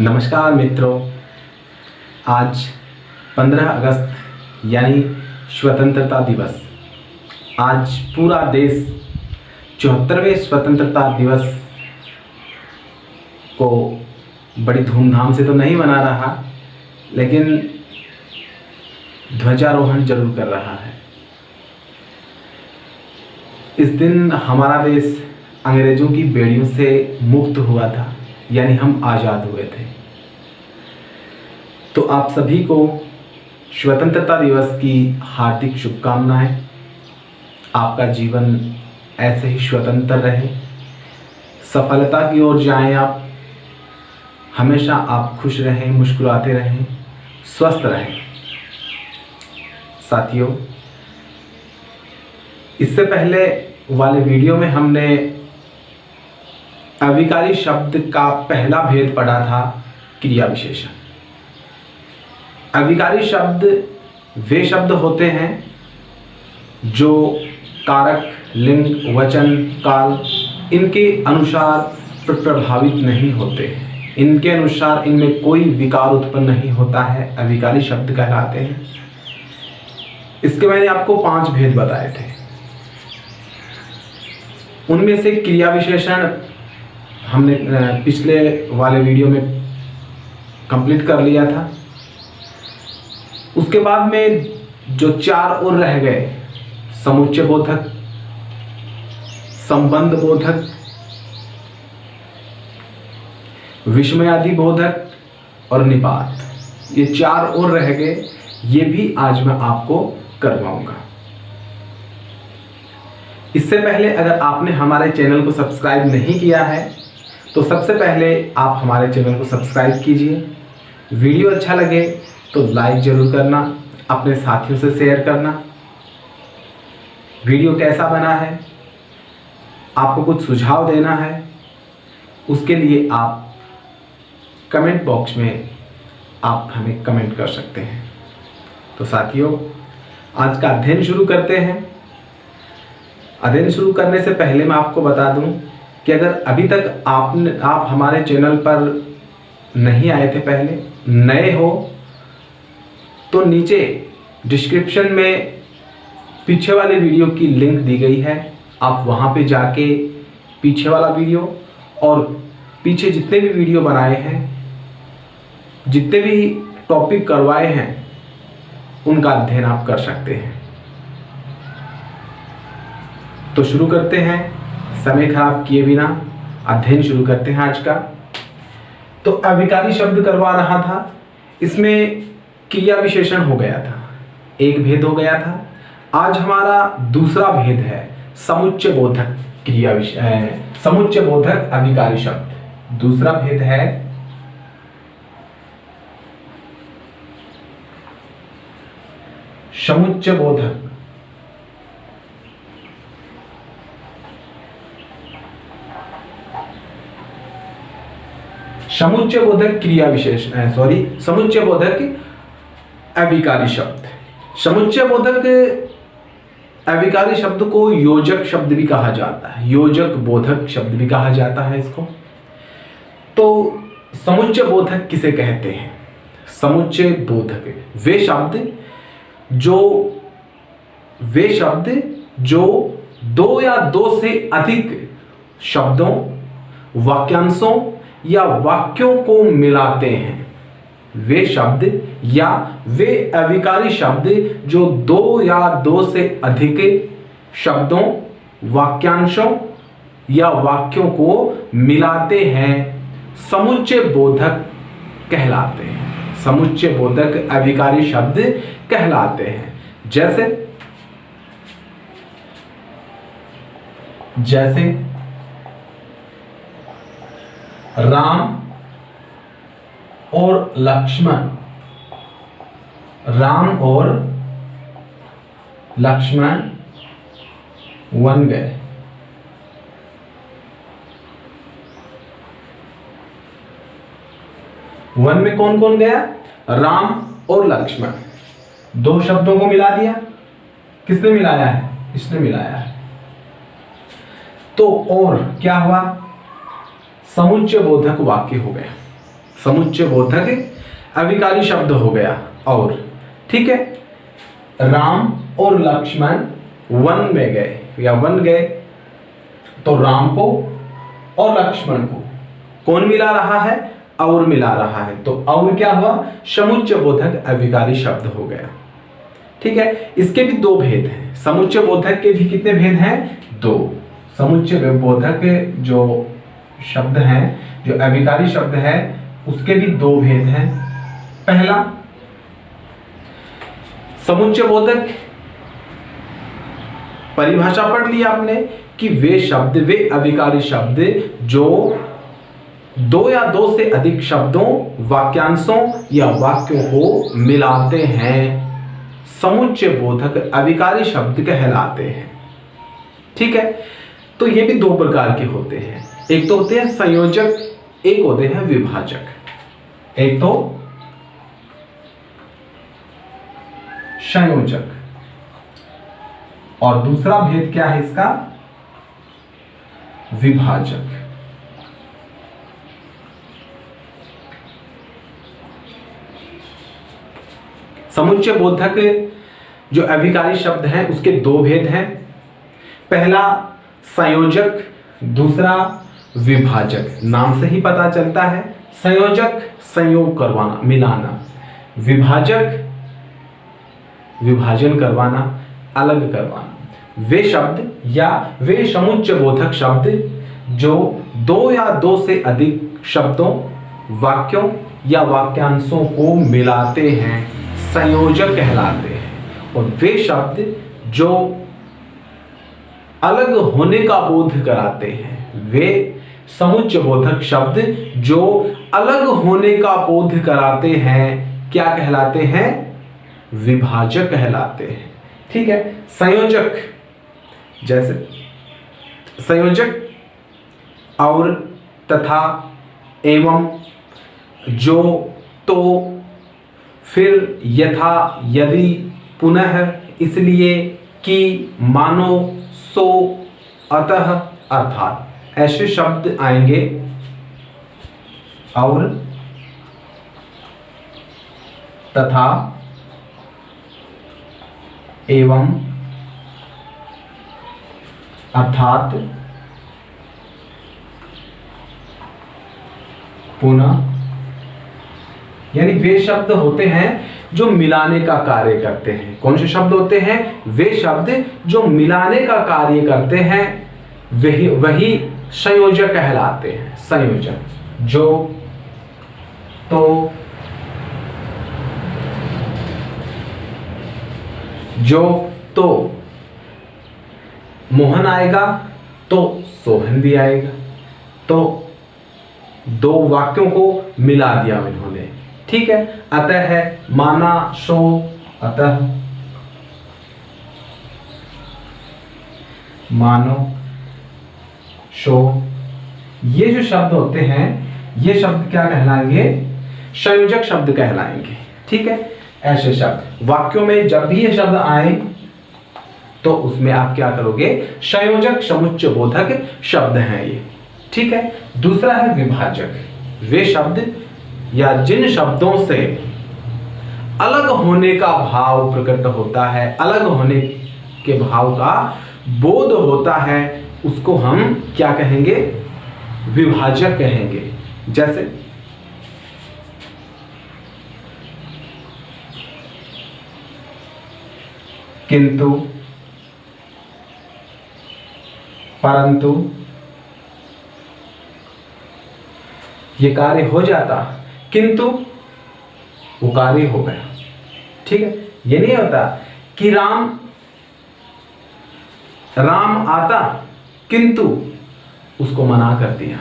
नमस्कार मित्रों, आज 15 अगस्त यानी स्वतंत्रता दिवस। आज पूरा देश 74वें स्वतंत्रता दिवस को बड़ी धूमधाम से तो नहीं मना रहा, लेकिन ध्वजारोहण जरूर कर रहा है। इस दिन हमारा देश अंग्रेजों की बेड़ियों से मुक्त हुआ था, यानी हम आज़ाद हुए थे। तो आप सभी को स्वतंत्रता दिवस की हार्दिक शुभकामनाएं। आपका जीवन ऐसे ही स्वतंत्र रहे, सफलता की ओर जाएं आप। हमेशा आप खुश रहें, मुस्कुराते रहें, स्वस्थ रहें। साथियों, इससे पहले वाले वीडियो में हमने अविकारी शब्द का पहला भेद पढ़ा था, क्रिया विशेषण। अविकारी शब्द वे शब्द होते हैं जो कारक, लिंग, वचन, काल इनके अनुसार प्रभावित नहीं होते हैं। इनके अनुसार इनमें कोई विकार उत्पन्न नहीं होता है, अविकारी शब्द कहलाते हैं। इसके मैंने आपको 5 भेद बताए थे। उनमें से क्रिया विशेषण हमने पिछले वाले वीडियो में कंप्लीट कर लिया था। उसके बाद में जो 4 और रह गए, समुच्चय बोधक, संबंध बोधक, विस्मयादि बोधक और निपात, ये 4 और रह गए। ये भी आज मैं आपको करवाऊंगा। इससे पहले अगर आपने हमारे चैनल को सब्सक्राइब नहीं किया है तो सबसे पहले आप हमारे चैनल को सब्सक्राइब कीजिए। वीडियो अच्छा लगे तो लाइक जरूर करना, अपने साथियों से शेयर करना। वीडियो कैसा बना है, आपको कुछ सुझाव देना है, उसके लिए आप कमेंट बॉक्स में आप हमें कमेंट कर सकते हैं। तो साथियों, आज का अध्ययन शुरू करते हैं। अध्ययन शुरू करने से पहले मैं आपको बता दूं कि अगर अभी तक आप हमारे चैनल पर नहीं आए थे, पहले नए हो, तो नीचे डिस्क्रिप्शन में पीछे वाले वीडियो की लिंक दी गई है। आप वहां पे जाके पीछे वाला वीडियो और पीछे जितने भी वीडियो बनाए हैं, जितने भी टॉपिक करवाए हैं, उनका अध्ययन आप कर सकते हैं। तो शुरू करते हैं, समय खराब किए बिना अध्ययन शुरू करते हैं आज का। तो अविकारी शब्द करवा रहा था, इसमें क्रिया विशेषण हो गया था, एक भेद हो गया था। आज हमारा दूसरा भेद है समुच्चय बोधक समुच्चय बोधक अविकारी शब्द। दूसरा भेद है समुच्चय बोधक। समुच्चय बोधक क्रिया विशेषण समुच्चय बोधक अविकारी शब्द। समुच्चय बोधक अविकारी शब्द को योजक शब्द भी कहा जाता है, योजक बोधक शब्द भी कहा जाता है इसको। तो समुच्चय बोधक किसे कहते हैं? समुच्चय बोधक वे शब्द जो 2 या 2 से अधिक शब्दों, वाक्यांशों या वाक्यों को मिलाते हैं। वे शब्द या वे अविकारी शब्द जो 2 या 2 से अधिक शब्दों, वाक्यांशों या वाक्यों को मिलाते हैं, समुच्चय बोधक कहलाते हैं। समुच्चय बोधक अविकारी शब्द कहलाते हैं। जैसे राम और लक्ष्मण, राम और लक्ष्मण वन गए। वन में कौन कौन गया? राम और लक्ष्मण। 2 शब्दों को मिला दिया। किसने मिलाया है? इसने मिलाया है। तो और क्या हुआ? समुच्चय बोधक वाक्य हो गया। समुच्चय बोधक अविकारी शब्द हो गया। और ठीक है, राम और लक्ष्मण वन में गए या वन गए, तो राम को और लक्ष्मण को कौन मिला रहा है? और मिला रहा है, तो और क्या हुआ? समुच्चय बोधक अविकारी शब्द हो गया। ठीक है, इसके भी दो भेद हैं। समुच्चय बोधक के भी कितने भेद हैं? दो। समुच्चय बोधक जो शब्द हैं, जो अविकारी शब्द है, उसके भी दो भेद हैं। पहला, समुच्चय बोधक परिभाषा पढ़ ली आपने कि वे शब्द, वे अविकारी शब्द जो दो या दो से अधिक शब्दों, वाक्यांशों या वाक्यों को मिलाते हैं, समुच्चय बोधक अविकारी शब्द कहलाते हैं। ठीक है, तो ये भी दो प्रकार के होते हैं। एक तो होते हैं संयोजक, एक होते हैं विभाजक। एक तो संयोजक और दूसरा भेद क्या है इसका? विभाजक। समुच्चय बोधक जो अविकारी शब्द हैं उसके दो भेद हैं। पहला संयोजक, दूसरा विभाजक। नाम से ही पता चलता है, संयोजक संयोग करवाना, मिलाना, विभाजक विभाजन करवाना, अलग करवाना। वे शब्द या वे समुच्चय बोधक शब्द जो दो या दो से अधिक शब्दों, वाक्यों या वाक्यांशों को मिलाते हैं, संयोजक कहलाते हैं। और वे शब्द जो अलग होने का बोध कराते हैं, वे समुच्चय बोधक शब्द जो अलग होने का बोध कराते हैं, क्या कहलाते हैं? विभाजक कहलाते हैं। ठीक है, संयोजक, जैसे संयोजक और, तथा, एवं, जो, तो, फिर, यथा, यदि, पुनः, इसलिए, कि, मानो, सो, अतः, अर्थात, ऐसे शब्द आएंगे। और, तथा, एवं, अर्थात, पुनः, यानी वे शब्द होते हैं जो मिलाने का कार्य करते हैं। कौन से शब्द होते हैं? वे शब्द जो मिलाने का कार्य करते हैं, वही संयोजक कहलाते हैं। संयोजक, जो, तो, जो, तो मोहन आएगा तो सोहन भी आएगा। तो दो वाक्यों को मिला दिया इन्होंने। ठीक है, अतः है, माना, सो, अतः, मानो, सो, ये जो शब्द होते हैं, ये शब्द क्या कहलाएंगे? संयोजक शब्द कहलाएंगे। ठीक है, ऐसे शब्द वाक्यों में जब भी ये शब्द आए तो उसमें आप क्या करोगे? संयोजक, समुच्चय बोधक शब्द हैं ये। ठीक है, दूसरा है विभाजक। वे शब्द या जिन शब्दों से अलग होने का भाव प्रकट होता है, अलग होने के भाव का बोध होता है, उसको हम क्या कहेंगे? विभाजक कहेंगे। जैसे किंतु, परंतु, ये कार्य हो जाता, किंतु वो कार्य हो गया। ठीक है, ये नहीं होता कि राम आता किंतु उसको मना कर दिया।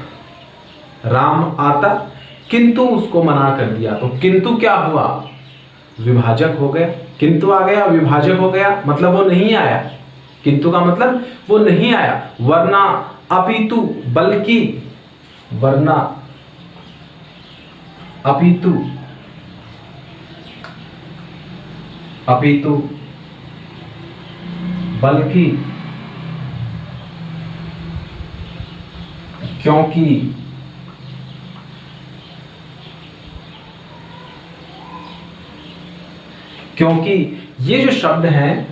राम आता किंतु उसको मना कर दिया, तो किंतु क्या हुआ? विभाजक हो गया। किंतु आ गया, विभाजक हो गया, मतलब वो नहीं आया। किंतु का मतलब वो नहीं आया, वरना, अपितु, बल्कि, वरना, अपितु, अपितु, बल्कि, क्योंकि, क्योंकि ये जो शब्द हैं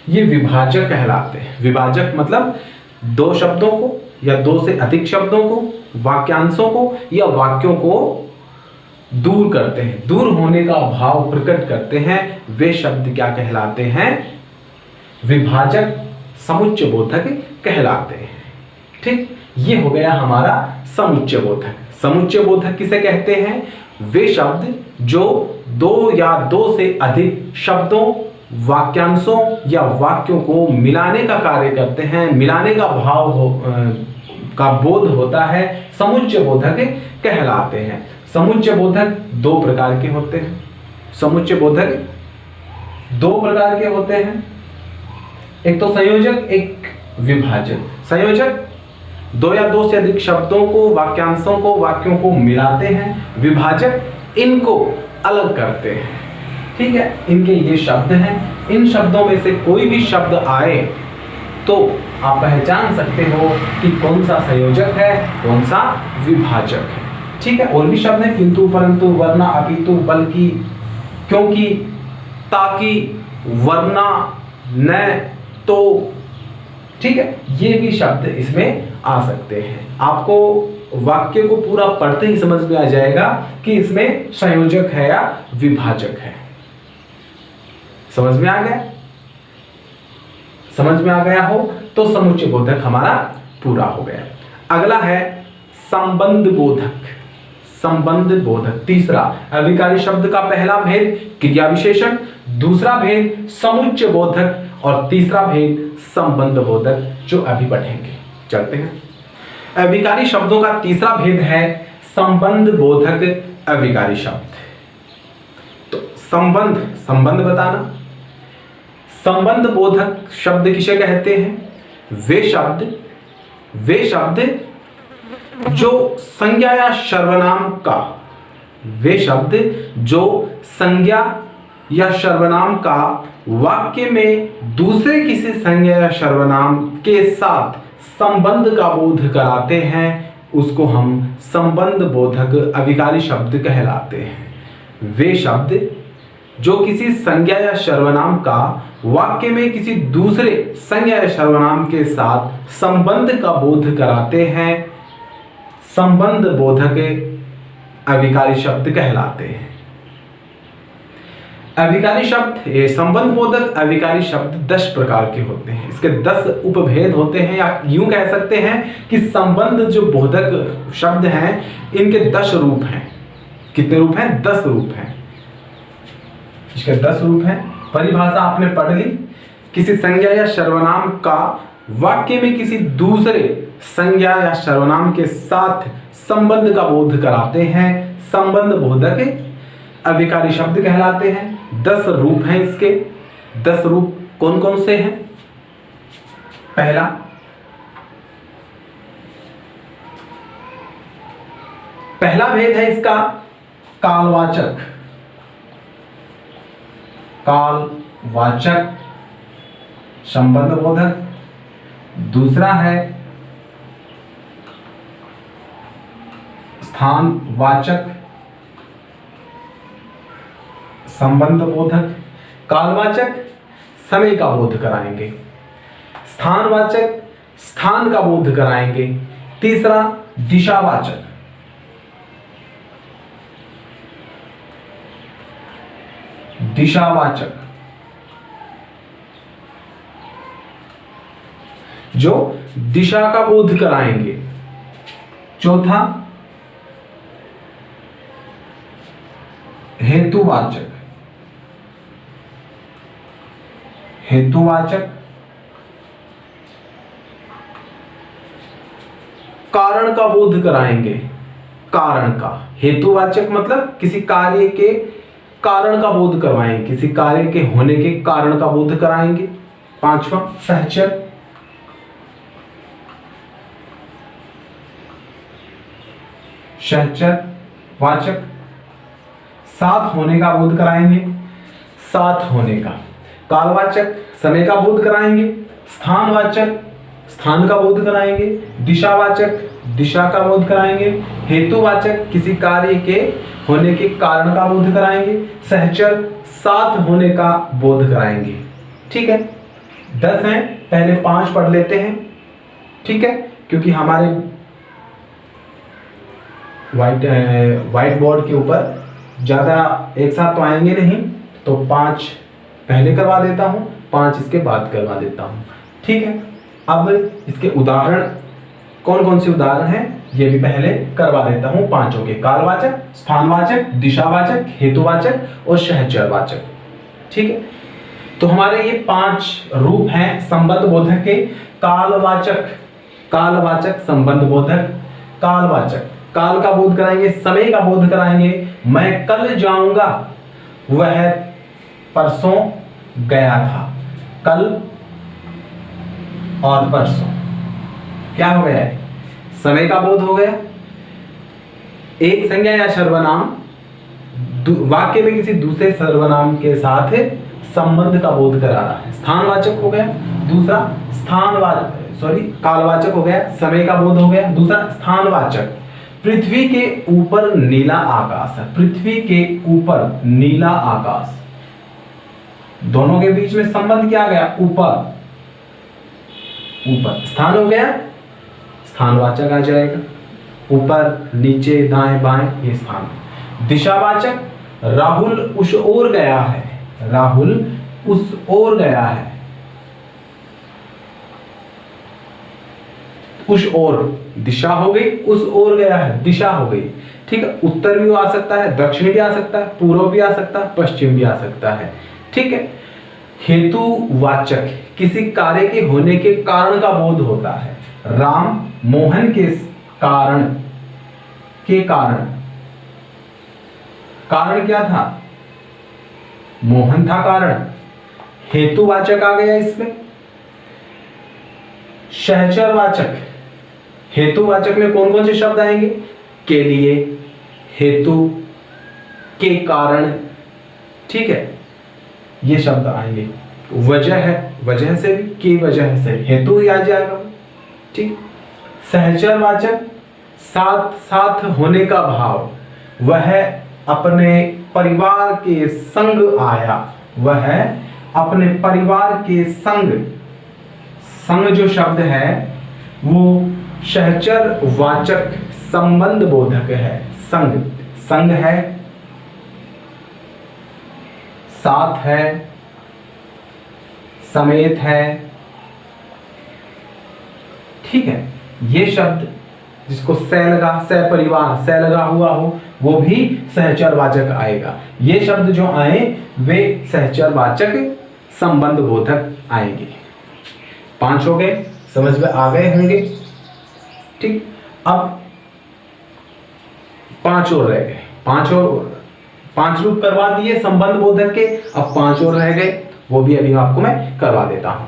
ये विभाजक कहलाते हैं। विभाजक मतलब दो शब्दों को या दो से अधिक शब्दों को, वाक्यांशों को या वाक्यों को दूर करते हैं, दूर होने का भाव प्रकट करते हैं। वे शब्द क्या कहलाते हैं? विभाजक समुच्चय बोधक कहलाते हैं। ठीक, ये हो गया हमारा समुच्चय बोधक। समुच्चय बोधक किसे कहते हैं? वे शब्द जो दो या दो से अधिक शब्दों, वाक्यांशों या वाक्यों को मिलाने का कार्य करते हैं, मिलाने का भाव का बोध होता है, समुच्चय बोधक कहलाते हैं। समुच्चय बोधक दो प्रकार के होते हैं। समुच्चय बोधक दो प्रकार के होते हैं, एक तो संयोजक, एक विभाजक। संयोजक दो या दो से अधिक शब्दों को, वाक्यांशों को, वाक्यों को मिलाते हैं। विभाजक इनको अलग करते हैं। ठीक है, इनके ये शब्द हैं। इन शब्दों में से कोई भी शब्द आए तो आप पहचान सकते हो कि कौन सा संयोजक है, कौन सा विभाजक है। ठीक है, और भी शब्द हैं, किंतु, परंतु, वरना, अपितु, बल्कि, क्योंकि, ताकि, वरना, न, तो। ठीक है, ये भी शब्द इसमें आ सकते हैं। आपको वाक्य को पूरा पढ़ते ही समझ में आ जाएगा कि इसमें संयोजक है या विभाजक है। समझ में आ गया? समझ में आ गया हो तो समुच्चय बोधक हमारा पूरा हो गया। अगला है संबंध बोधक। संबंध बोधक तीसरा, अविकारी शब्द का पहला भेद क्रिया विशेषण, दूसरा भेद समुच्चय बोधक और तीसरा भेद संबंध बोधक, जो अभी पढ़ेंगे। चलते हैं। अविकारी शब्दों का तीसरा भेद है संबंध बोधक अविकारी शब्द। तो संबंध बताना। संबंध बोधक शब्द किसे कहते हैं? वे शब्द जो संज्ञा या सर्वनाम का, वे शब्द जो संज्ञा या सर्वनाम का वाक्य में दूसरे किसी संज्ञा या सर्वनाम के साथ संबंध का बोध कराते हैं, उसको हम संबंध बोधक अविकारी शब्द कहलाते हैं। वे शब्द जो किसी संज्ञा या सर्वनाम का वाक्य में किसी दूसरे संज्ञा या सर्वनाम के साथ संबंध का बोध कराते हैं, संबंध बोधक अविकारी शब्द कहलाते हैं। अविकारी शब्द, संबंध बोधक अविकारी शब्द 10 प्रकार के होते हैं। इसके 10 उपभेद होते हैं, या यूं कह सकते हैं कि संबंध जो बोधक शब्द हैं इनके 10 रूप हैं। कितने रूप हैं? 10 रूप हैं। इसके 10 रूप हैं। परिभाषा आपने पढ़ ली। किसी संज्ञा या सर्वनाम का वाक्य में किसी दूसरे संज्ञा या सर्वनाम के साथ संबंध का बोध कराते हैं, संबंध बोधक अविकारी शब्द कहलाते हैं। 10 रूप हैं इसके। 10 रूप कौन कौन से हैं? पहला भेद है इसका कालवाचक। कालवाचक संबंध बोधक। दूसरा है स्थानवाचक संबंध बोधक। कालवाचक समय का बोध कराएंगे, स्थानवाचक स्थान का बोध कराएंगे। तीसरा दिशावाचक, दिशावाचक जो दिशा का बोध कराएंगे। चौथा हेतुवाचक, हेतुवाचक कारण का बोध कराएंगे। कारण का, हेतुवाचक मतलब किसी कार्य के कारण का बोध करवाएंगे, किसी कार्य के होने के कारण का बोध कराएंगे। पांचवा सहचर, सहचर वाचक साथ होने का बोध कराएंगे, साथ होने का। कालवाचक समय का बोध कराएंगे, स्थानवाचक स्थान का बोध कराएंगे, दिशावाचक दिशा का बोध कराएंगे, हेतुवाचक किसी कार्य के होने के कारण का बोध कराएंगे, सहचर साथ होने का बोध कराएंगे। ठीक है, 10 हैं, पहले 5 पढ़ लेते हैं। ठीक है, क्योंकि हमारे व्हाइट बोर्ड के ऊपर ज़्यादा एक साथ तो आएंगे नहीं, तो 5 पहले करवा देता हूँ, 5 इसके बाद करवा देता हूँ। ठीक है, अब इसके उदाहरण कौन कौन से उदाहरण हैं ये भी पहले करवा देता हूँ पांचों के। कालवाचक, स्थानवाचक, दिशावाचक, हेतुवाचक और सहचरवाचक। ठीक है, तो हमारे ये 5 रूप हैं संबंध बोधक के। कालवाचक, कालवाचक संबंध बोधक। कालवाचक, काल का बोध कराएंगे, समय का बोध कराएंगे। मैं कल जाऊंगा, वह परसों गया था। कल और परसों क्या हो गया है, समय का बोध हो गया। एक संज्ञा या सर्वनाम वाक्य में किसी दूसरे सर्वनाम के साथ संबंध का बोध करा रहा है, स्थानवाचक हो गया। दूसरा कालवाचक हो गया, समय का बोध हो गया। दूसरा स्थानवाचक, पृथ्वी के ऊपर नीला आकाश है, पृथ्वी के ऊपर नीला आकाश। दोनों के बीच में संबंध क्या आ गया, ऊपर। ऊपर स्थान हो गया, स्थानवाचक आ जाएगा। ऊपर, नीचे, दाएं बाएं, ये स्थान। दिशावाचक, राहुल उस ओर गया है, राहुल उस ओर गया है। उस ओर दिशा हो गई, उस ओर गया है दिशा हो गई। ठीक है, उत्तर भी आ सकता है, दक्षिण भी आ सकता है, पूर्व भी आ सकता है, पश्चिम भी आ सकता है। ठीक है, हेतुवाचक, किसी कार्य के होने के कारण का बोध होता है। राम मोहन के कारण, के कारण, कारण क्या था, मोहन था कारण। हेतुवाचक आ गया इसमें। सहचरवाचक, हेतुवाचक में कौन कौन से शब्द आएंगे, के लिए, हेतु, के कारण। ठीक है, ये शब्द आएंगे। वजह है, वजह से भी, की वजह से, हेतु ही आ जाएगा। ठीक, सहचरवाचक, साथ साथ होने का भाव। वह अपने परिवार के संग आया, वह अपने परिवार के संग। संग जो शब्द है वो सहचरवाचक संबंध बोधक है। संग, संग है, साथ है, समेत है। ठीक है, ये शब्द जिसको सपरिवार, से लगा हुआ हो, वो भी सहचरवाचक आएगा। ये शब्द जो आए वे सहचरवाचक संबंध बोधक आएंगे। 5 हो गए, समझ में आ गए होंगे। ठीक, अब 5 और रह गए। 5 रूप करवा दिए संबंध बोधक के, अब 5 और रह गए, वो भी अभी आपको मैं करवा देता हूं।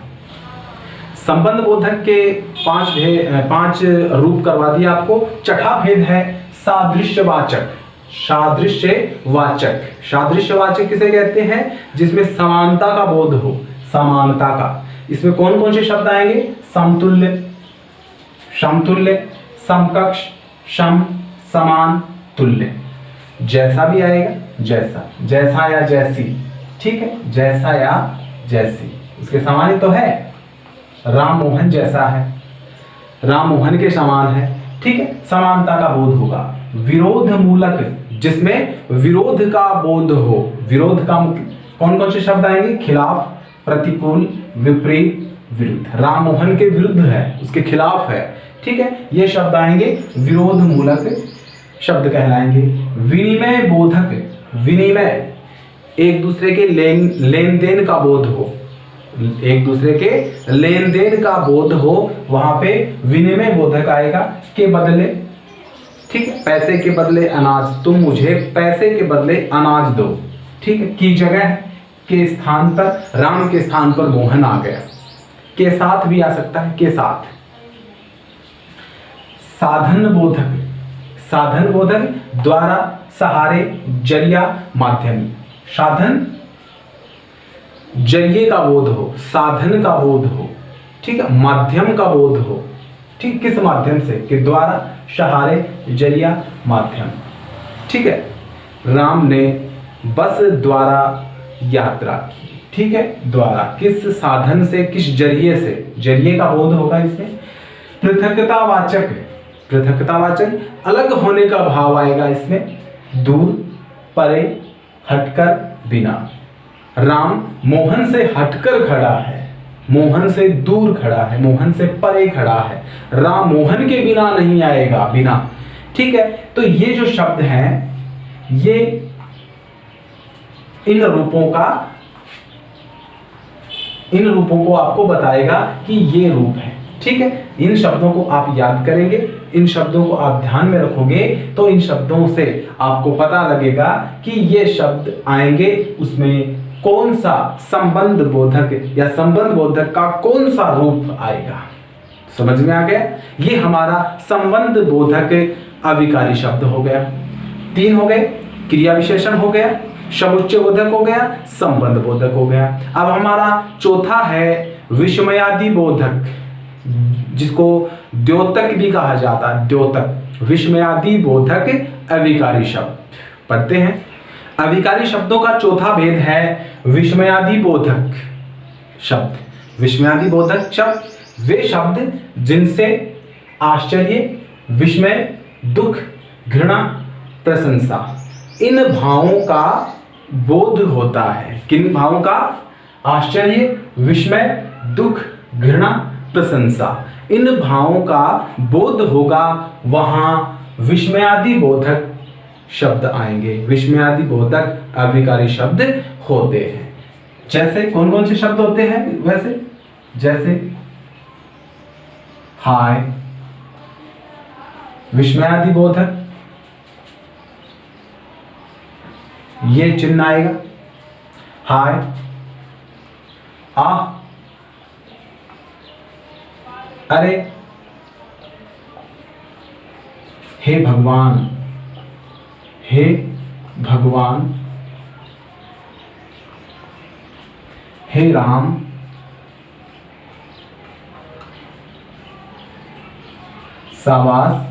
संबंध बोधक के 5 रूप करवा दिए आपको। छठा भेद है सादृश्यवाचक। सादृश्यवाचक, सादृश्यवाचक किसे कहते हैं, जिसमें समानता का बोध हो, समानता का। इसमें कौन कौन से शब्द आएंगे, समतुल्य, समतुल्य, समकक्ष, सम, समान, तुल्य। जैसा भी आएगा, जैसा, जैसा या जैसी। ठीक है, जैसा या जैसी, उसके समान ही तो है। राम मोहन जैसा है, राम मोहन के समान है। ठीक है, समानता का बोध होगा। विरोध मूलक, जिसमें विरोध का बोध हो। विरोध का कौन कौन से शब्द आएंगे, खिलाफ, प्रतिकूल, विपरीत, विरुद्ध। राम मोहन के विरुद्ध है, उसके खिलाफ है। ठीक है, ये शब्द आएंगे विरोध मूलक शब्द कहलाएंगे। विनिमय बोधक, विनिमय, एक दूसरे के लेन देन का बोध हो, एक दूसरे के लेन देन का बोध हो, वहां पे विनिमय बोधक आएगा। के बदले, ठीक है, पैसे के बदले अनाज, तुम मुझे पैसे के बदले अनाज दो। ठीक है, की जगह के स्थान पर, राम के स्थान पर मोहन आ गया। के साथ भी आ सकता है, के साथ। साधन बोधक, साधन बोधक, द्वारा, सहारे, जरिया, माध्यम। साधन, जरिए का बोध हो, साधन का बोध हो। ठीक है, माध्यम का बोध हो। ठीक, किस माध्यम से, के द्वारा, सहारे, जरिया, माध्यम। ठीक है, राम ने बस द्वारा यात्रा की। ठीक है, द्वारा किस साधन से, किस जरिए से, जरिए का बोध होगा इसमें। पृथकतावाचक, पृथकतावाचक अलग होने का भाव आएगा इसमें। दूर, परे, हटकर, बिना। राम मोहन से हटकर खड़ा है, मोहन से दूर खड़ा है, मोहन से परे खड़ा है। राम मोहन के बिना नहीं आएगा, बिना। ठीक है, तो ये जो शब्द हैं ये इन रूपों को आपको बताएगा कि ये रूप है। ठीक है, इन शब्दों को आप याद करेंगे, इन शब्दों को आप ध्यान में रखोगे तो इन शब्दों से आपको पता लगेगा कि ये शब्द आएंगे, उसमें कौन सा संबंध बोधक या संबंध बोधक का कौन सा रूप आएगा। समझ में आ गया। ये हमारा संबंध बोधक अविकारी शब्द हो गया। 3 हो गए, क्रिया विशेषण हो गया, समुच्चय बोधक हो गया, संबंध बोधक हो गया। अब हमारा चौथा है विस्मयादि बोधक, जिसको द्योतक भी कहा जाता है। द्योतक, विस्मयादि बोधक अविकारी शब्द पढ़ते हैं। अविकारी शब्दों का चौथा भेद है विस्मयादि बोधक शब्द। विस्मयादि बोधक शब्द वे शब्द जिनसे आश्चर्य, विस्मय, दुख, घृणा, प्रशंसा, इन भावों का बोध होता है। किन भावों का? आश्चर्य, विस्मय, दुख, घृणा, प्रशंसा, इन भावों का बोध होगा, वहां विस्मयादि बोधक शब्द आएंगे। विस्मयादि बोधक अविकारी शब्द होते हैं। जैसे कौन कौन से शब्द होते हैं वैसे? जैसे हाय, विस्मयादि बोधक, ये चिन्ह आएगा हाय, आ, अरे, हे भगवान, हे भगवान, हे राम, शाबाश,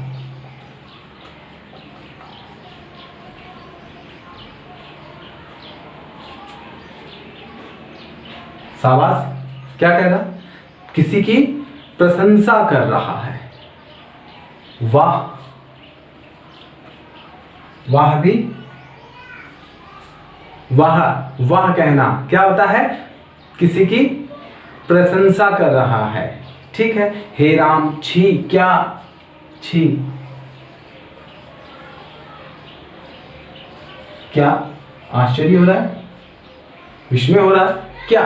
शाबाश क्या कह रहा? किसी की प्रशंसा कर रहा है। वाह, वाह भी, वाह, वाह कहना क्या होता है? किसी की प्रशंसा कर रहा है। ठीक है। हे राम, छी, क्या? छी, क्या आश्चर्य हो रहा है, विस्मय हो रहा है? क्या?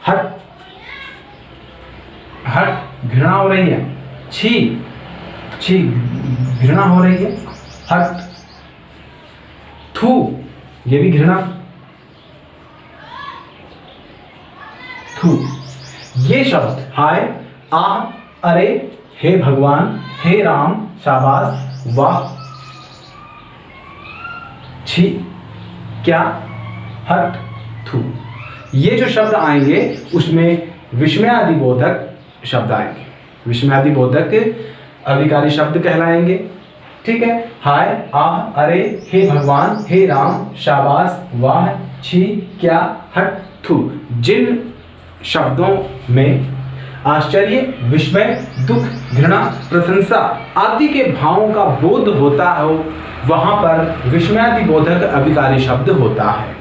हट, हट, घृणा हो रही है। छी, छी, घृणा हो रही है। हट, थू, ये भी घृणा। थू, ये शब्द हाय, आह, अरे, हे भगवान, हे राम, शाबाश, वाह, छी, क्या, हट, थू, ये जो शब्द आएंगे उसमें विस्मयादि बोधक शब्द आएंगे। विस्मयादि बोधक अविकारी शब्द कहलाएंगे। ठीक है। हाय, आह, अरे, हे भगवान, हे राम, शाबाश, वाह, छी, क्या, हट, थू, जिन शब्दों में आश्चर्य, विस्मय, दुख, घृणा, प्रशंसा आदि के भावों का बोध होता हो, वहां पर विस्मयादि बोधक अविकारी शब्द होता है।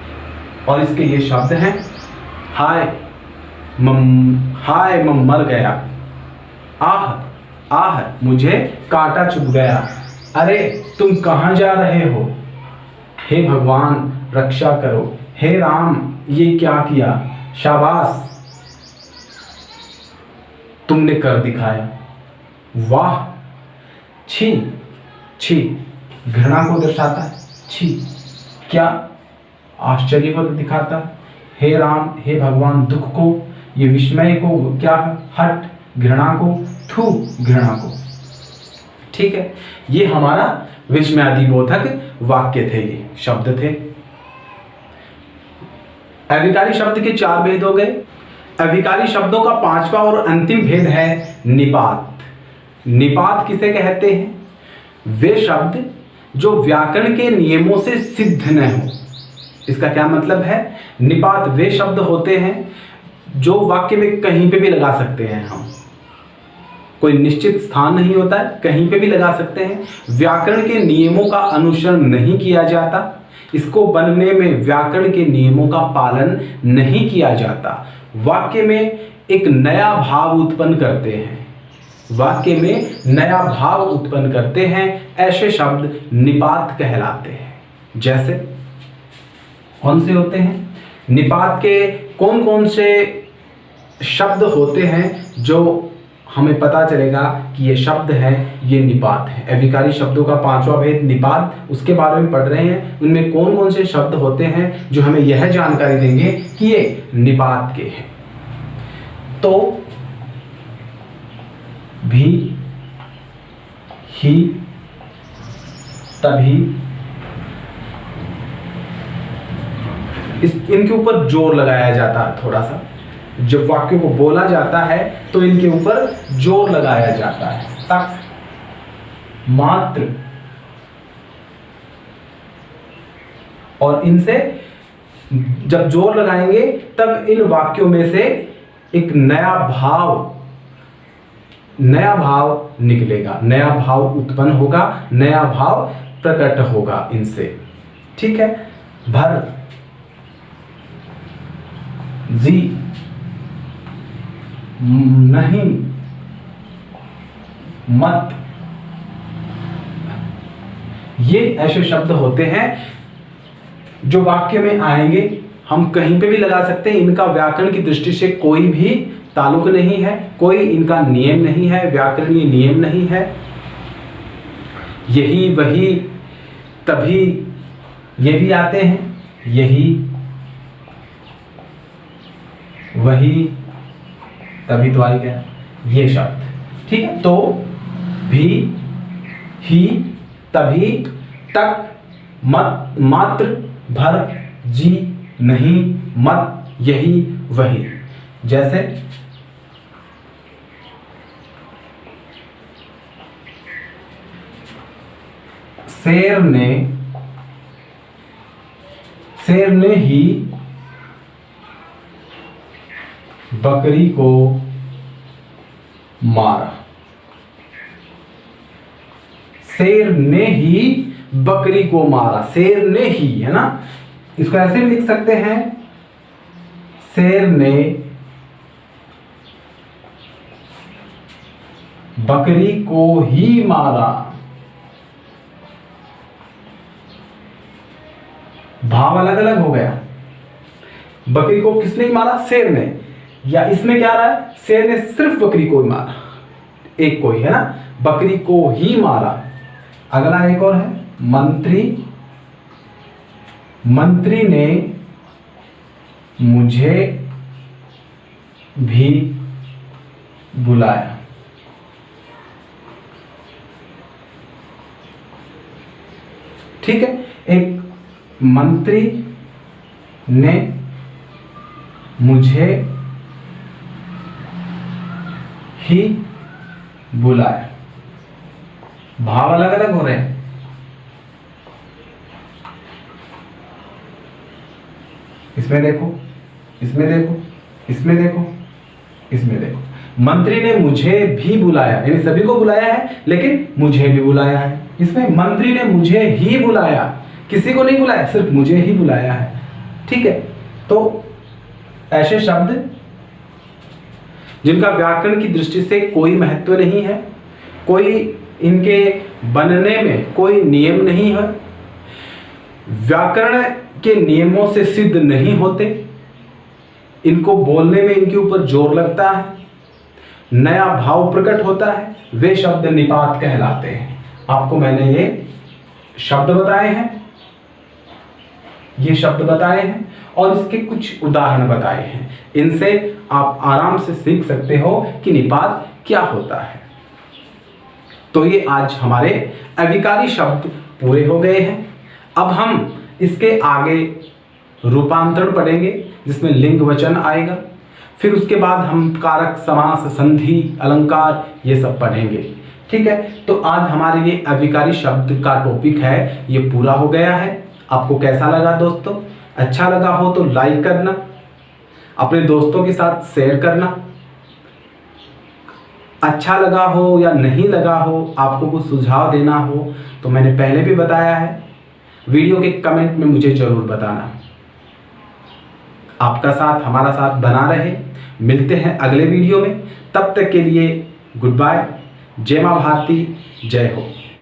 और इसके ये शब्द हैं हाय, हाय, मैं मर गया। आह, आह, मुझे कांटा चुभ गया। अरे, तुम कहाँ जा रहे हो? हे भगवान, रक्षा करो। हे राम, ये क्या किया? शाबाश, तुमने कर दिखाया। वाह, छी, छी, घृणा को दर्शाता है। छी, क्या? आश्चर्य को दिखाता है। हे राम, हे भगवान, दुख को, ये विस्मय को, क्या? हट, घृणा को, थू, घृणा को। ठीक है। ये हमारा विस्मयादि बोधक वाक्य थे, ये शब्द थे। अविकारी शब्द के 4 भेद हो गए। अविकारी शब्दों का 5वां और अंतिम भेद है निपात। निपात किसे कहते हैं? वे शब्द जो व्याकरण के नियमों से सिद्ध न हो। इसका क्या मतलब है? निपात वे शब्द होते हैं जो वाक्य में कहीं पे भी लगा सकते हैं हम, कोई निश्चित स्थान नहीं होता है, कहीं पे भी लगा सकते हैं। व्याकरण के नियमों का अनुसरण नहीं किया जाता, इसको बनने में व्याकरण के नियमों का पालन नहीं किया जाता। वाक्य में एक नया भाव उत्पन्न करते हैं, वाक्य में नया भाव उत्पन्न करते हैं, ऐसे शब्द निपात कहलाते हैं। जैसे कौन से होते हैं? निपात के कौन कौन से शब्द होते हैं जो हमें पता चलेगा कि ये शब्द है, ये निपात है। अभिकारी शब्दों का 5वां भेद निपात, उसके बारे में पढ़ रहे हैं। उनमें कौन कौन से शब्द होते हैं जो हमें यह जानकारी देंगे कि ये निपात के हैं। तो भी, ही, तभी, इनके ऊपर जोर लगाया जाता है। थोड़ा सा जब वाक्य को बोला जाता है तो इनके ऊपर जोर लगाया जाता है। तक, मात्र, और इनसे जब जोर लगाएंगे तब इन वाक्यों में से एक नया भाव निकलेगा, नया भाव उत्पन्न होगा, नया भाव प्रकट होगा इनसे। ठीक है। भर, जी, नहीं, मत, ये ऐसे शब्द होते हैं जो वाक्य में आएंगे, हम कहीं पे भी लगा सकते हैं। इनका व्याकरण की दृष्टि से कोई भी ताल्लुक नहीं है, कोई इनका नियम नहीं है, व्याकरणीय नियम नहीं है। यही, वही, तभी, ये भी आते हैं, यही, वही, तभी तो आ गया ये शब्द। ठीक है। तो भी, ही, तभी, तक, मत, मात्र, भर, जी, नहीं, मत, यही, वही। जैसे शेर ने ही बकरी को मारा। शेर ने ही बकरी को मारा, शेर ने ही, है ना। इसको ऐसे भी लिख सकते हैं, शेर ने बकरी को ही मारा। भाव अलग अलग हो गया। बकरी को किसने मारा? शेर ने। या इसमें क्या रहा है? शेर ने सिर्फ बकरी को ही मारा, एक को ही, है ना, बकरी को ही मारा। अगला एक और है, मंत्री ने मुझे भी बुलाया। ठीक है। एक मंत्री ने मुझे ही बुलाया। भाव अलग अलग हो रहे हैं। इसमें देखो, इसमें देखो, इसमें देखो, इसमें देखो। मंत्री ने मुझे भी बुलाया, यानी सभी को बुलाया है, लेकिन मुझे भी बुलाया है। इसमें मंत्री ने मुझे ही बुलाया, किसी को नहीं बुलाया, सिर्फ मुझे ही बुलाया है। ठीक है। तो ऐसे शब्द जिनका व्याकरण की दृष्टि से कोई महत्व नहीं है, कोई इनके बनने में कोई नियम नहीं है, व्याकरण के नियमों से सिद्ध नहीं होते, इनको बोलने में इनके ऊपर जोर लगता है, नया भाव प्रकट होता है, वे शब्द निपात कहलाते हैं। आपको मैंने ये शब्द बताए हैं, ये शब्द बताए हैं और इसके कुछ उदाहरण बताए हैं। इनसे आप आराम से सीख सकते हो कि निपात क्या होता है। तो ये आज हमारे अविकारी शब्द पूरे हो गए हैं। अब हम इसके आगे रूपांतरण पढ़ेंगे, जिसमें लिंग वचन आएगा। फिर उसके बाद हम कारक, समास, संधि, अलंकार ये सब पढ़ेंगे। ठीक है, तो आज हमारे लिए अविकारी शब्द का टॉपिक है ये पूरा हो गया है। आपको कैसा लगा दोस्तों? अच्छा लगा हो तो लाइक करना, अपने दोस्तों के साथ शेयर करना। अच्छा लगा हो या नहीं लगा हो, आपको कुछ सुझाव देना हो तो मैंने पहले भी बताया है, वीडियो के कमेंट में मुझे जरूर बताना। आपका साथ हमारा साथ बना रहे। मिलते हैं अगले वीडियो में, तब तक के लिए गुड बाय। जय मां भारती, जय हो।